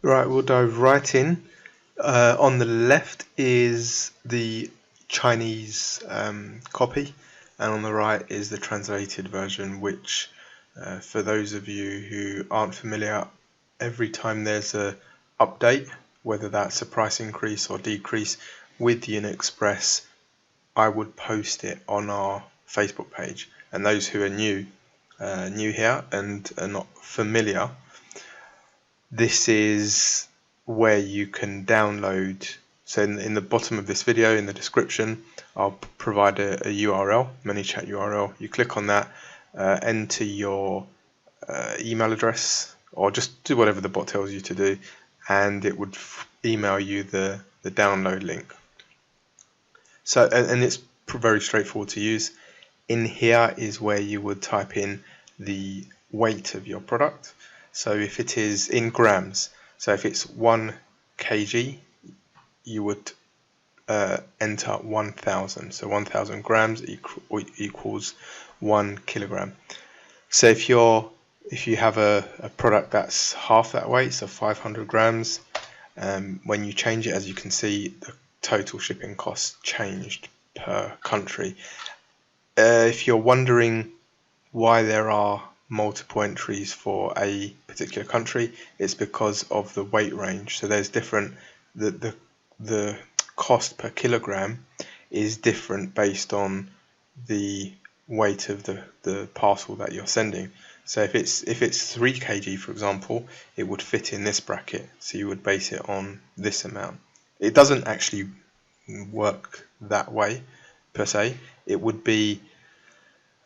Right, we'll dive right in. On the left is the Chinese copy, and on the right is the translated version, which for those of you who aren't familiar, every time there's a update, whether that's a price increase or decrease with Yunexpress, I would post it on our Facebook page. And those who are new here and are not familiar, this is where you can download. So in the bottom of this video, in the description, I'll provide a URL, ManyChat URL. You click on that, enter your email address, or just do whatever the bot tells you to do, and it would email you the download link. So, and it's very straightforward to use. In here is where you would type in the weight of your product. So if it is in grams, so if it's 1 kg, you would enter 1000. So 1000 grams equals 1 kilogram. So if you have a product that's half that weight, so 500 grams, when you change it, as you can see, the total shipping cost changed per country. If you're wondering why there are multiple entries for a particular country, it's because of the weight range. So there's different, the cost per kilogram is different based on the weight of the parcel that you're sending. So if it's 3 kg, for example, it would fit in this bracket, so you would base it on this amount. It doesn't actually work that way per se. It would be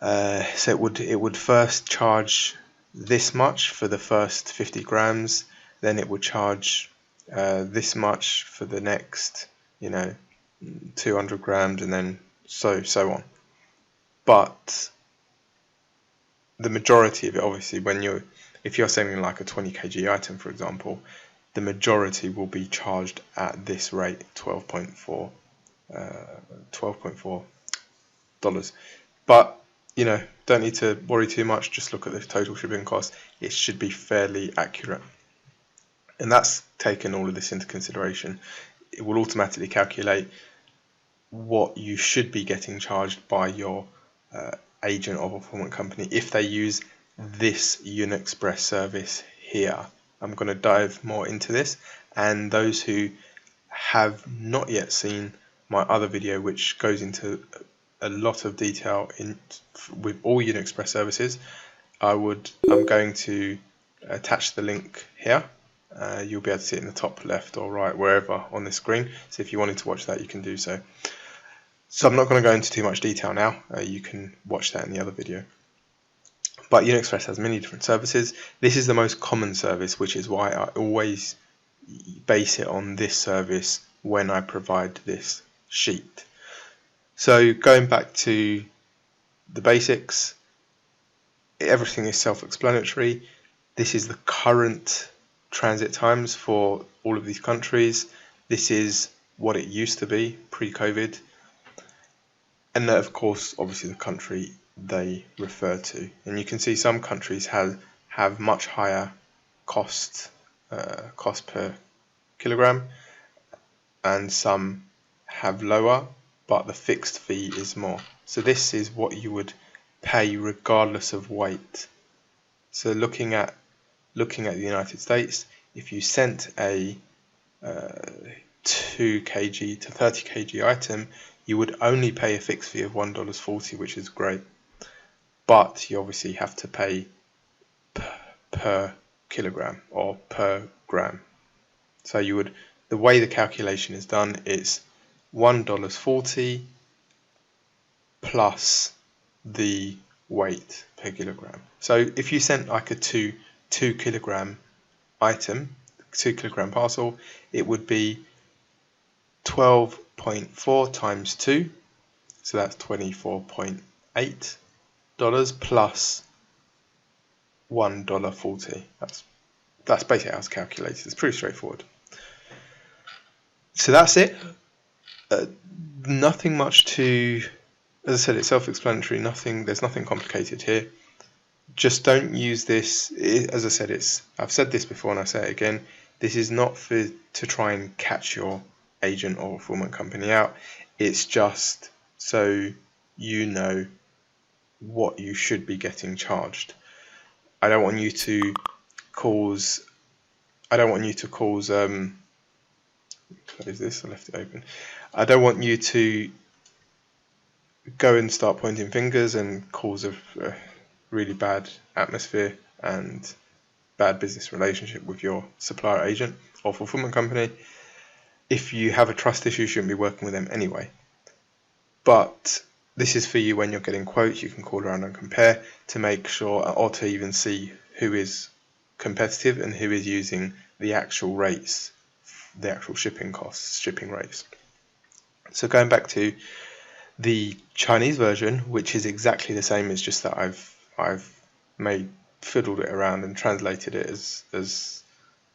so it would first charge this much for the first 50 grams, then it would charge this much for the next 200 grams, and then so on. But the majority of it, obviously, if you're selling like a 20 kg item, for example, the majority will be charged at this rate, $12.4. But don't need to worry too much. Just look at the total shipping cost. It should be fairly accurate, and that's taken all of this into consideration. It will automatically calculate what you should be getting charged by your agent or fulfillment company if they use this Yunexpress service here. I'm going to dive more into this, and those who have not yet seen my other video, which goes into a lot of detail with all Yunexpress services, I'm going to attach the link here. You'll be able to see it in the top left or right, wherever on the screen. So if you wanted to watch that, you can do so. So I'm not going to go into too much detail now. You can watch that in the other video. But Yunexpress has many different services. This is the most common service, which is why I always base it on this service when I provide this sheet. So going back to the basics, everything is self-explanatory. This is the current transit times for all of these countries. This is what it used to be pre-COVID. And that, of course, obviously the country they refer to. And you can see some countries have much higher cost per kilogram, and some have lower, but the fixed fee is more. So this is what you would pay regardless of weight. So looking at the United States, if you sent a 2 kg to 30 kg item, you would only pay a fixed fee of $1.40, which is great. But you obviously have to pay per kilogram or per gram. So the way the calculation is done is $1.40 plus the weight per kilogram. So if you sent like a 2 kilogram item, 2 kilogram parcel, it would be 12.4 times 2, so that's $24.8 plus $1.40. That's basically how it's calculated. It's pretty straightforward. So that's it. Nothing much to, as I said, it's self-explanatory. There's nothing complicated here. Just don't use this. As I said, I've said this before and I say it again. This is not to try and catch your agent or fulfillment company out. It's just so you know what you should be getting charged. I don't want you to cause close this, I left it open. I don't want you to go and start pointing fingers and cause a really bad atmosphere and bad business relationship with your supplier, agent or fulfillment company. If you have a trust issue, you shouldn't be working with them anyway. But this is for you when you're getting quotes. You can call around and compare to make sure, or to even see who is competitive and who is using the actual rates, the actual shipping costs, shipping rates. So going back to the Chinese version, which is exactly the same, it's just that I've fiddled it around and translated it as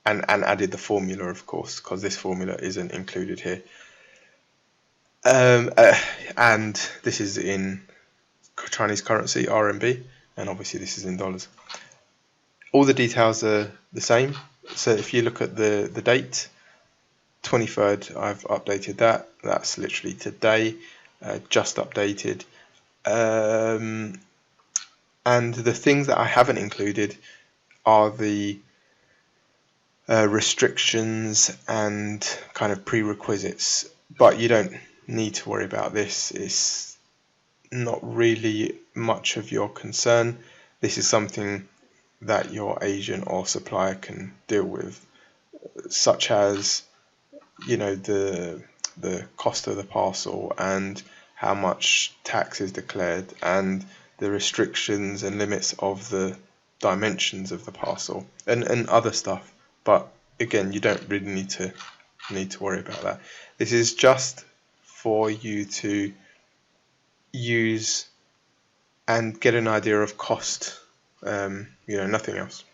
and added the formula, of course, because this formula isn't included here. And this is in Chinese currency, RMB, and obviously this is in dollars. All the details are the same. So if you look at the date, 23rd, I've updated that. That's literally today, just updated. And the things that I haven't included are the restrictions and kind of prerequisites, but you don't need to worry about this. It's not really much of your concern. This is something that your agent or supplier can deal with, such as, you know, the cost of the parcel and how much tax is declared and the restrictions and limits of the dimensions of the parcel and other stuff. But again, you don't really need to worry about that. This is just for you to use and get an idea of cost, nothing else.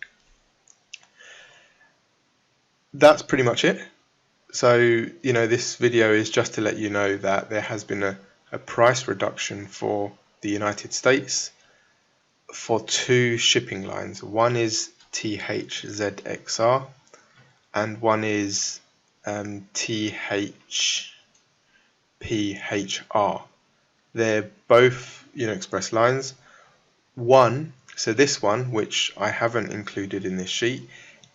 That's pretty much it. So, this video is just to let you know that there has been a price reduction for the United States for 2 shipping lines. One is THZXR and one is THPHR. They're both Yunexpress lines. So this one, which I haven't included in this sheet,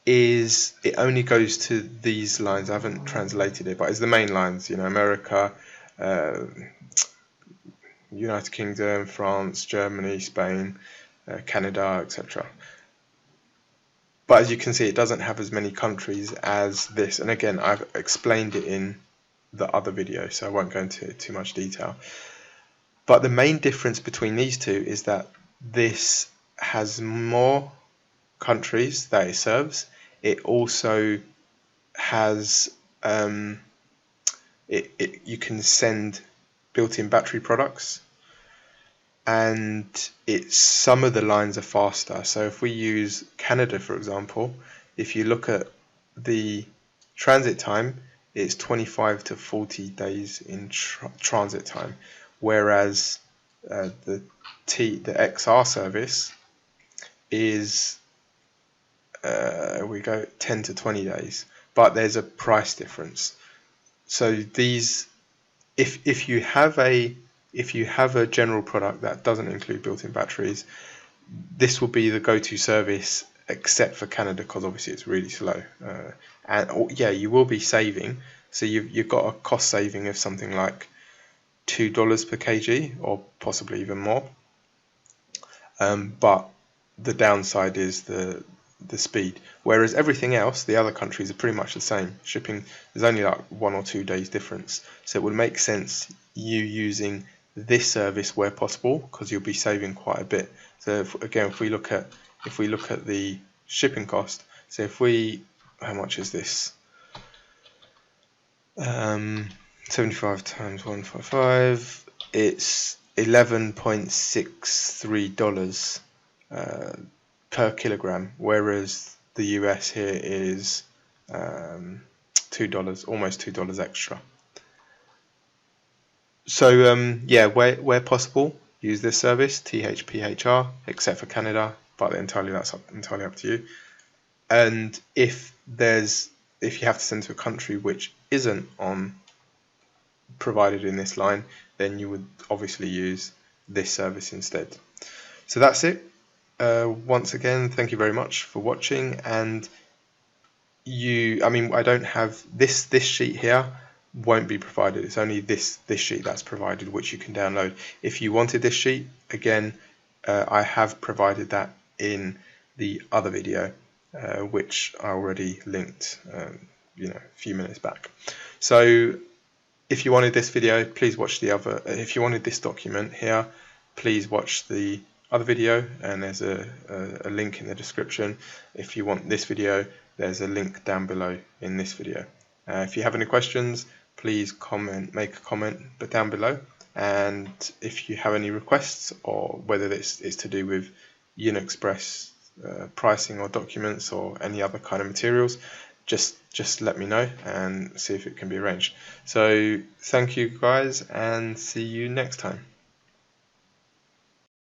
it only goes to these lines. I haven't translated it, but it's the main lines, America, United Kingdom, France, Germany, Spain, Canada, etc. But as you can see, it doesn't have as many countries as this. And again, I've explained it in the other video, so I won't go into too much detail. But the main difference between these two is that this has more countries that it serves. It also has you can send built-in battery products, and some of the lines are faster. So if we use Canada, for example, if you look at the transit time, it's 25 to 40 days in transit time, whereas the XR service is 10 to 20 days, but there's a price difference. So these, if you have a general product that doesn't include built-in batteries, this will be the go-to service, except for Canada, because obviously it's really slow. You will be saving. So you've got a cost saving of something like $2 per kg, or possibly even more. But the downside is the speed. Whereas everything else, the other countries are pretty much the same. Shipping, there's only like 1 or 2 days difference. So it would make sense you using this service where possible, because you'll be saving quite a bit. So if we look at the shipping cost, so how much is this? 75 times 155, it's $11.63 per kilogram, whereas the US here is $2, almost $2 extra. So where possible, use this service, THPHR, except for Canada, but that's entirely up to you. And if there's if you have to send to a country which isn't provided in this line, then you would obviously use this service instead. So that's it. Once again, thank you very much for watching. And I don't have this sheet here won't be provided. It's only this sheet that's provided, which you can download. If you wanted this sheet, again, I have provided that in the other video, which I already linked a few minutes back. So if you wanted this video, please watch the other. If you wanted this document here, please watch the other video, and there's a link in the description. If you want this video, there's a link down below in this video. If you have any questions, please make a comment down below. And if you have any requests, or whether this is to do with Yunexpress pricing or documents or any other kind of materials, just let me know and see if it can be arranged. So thank you guys, and see you next time.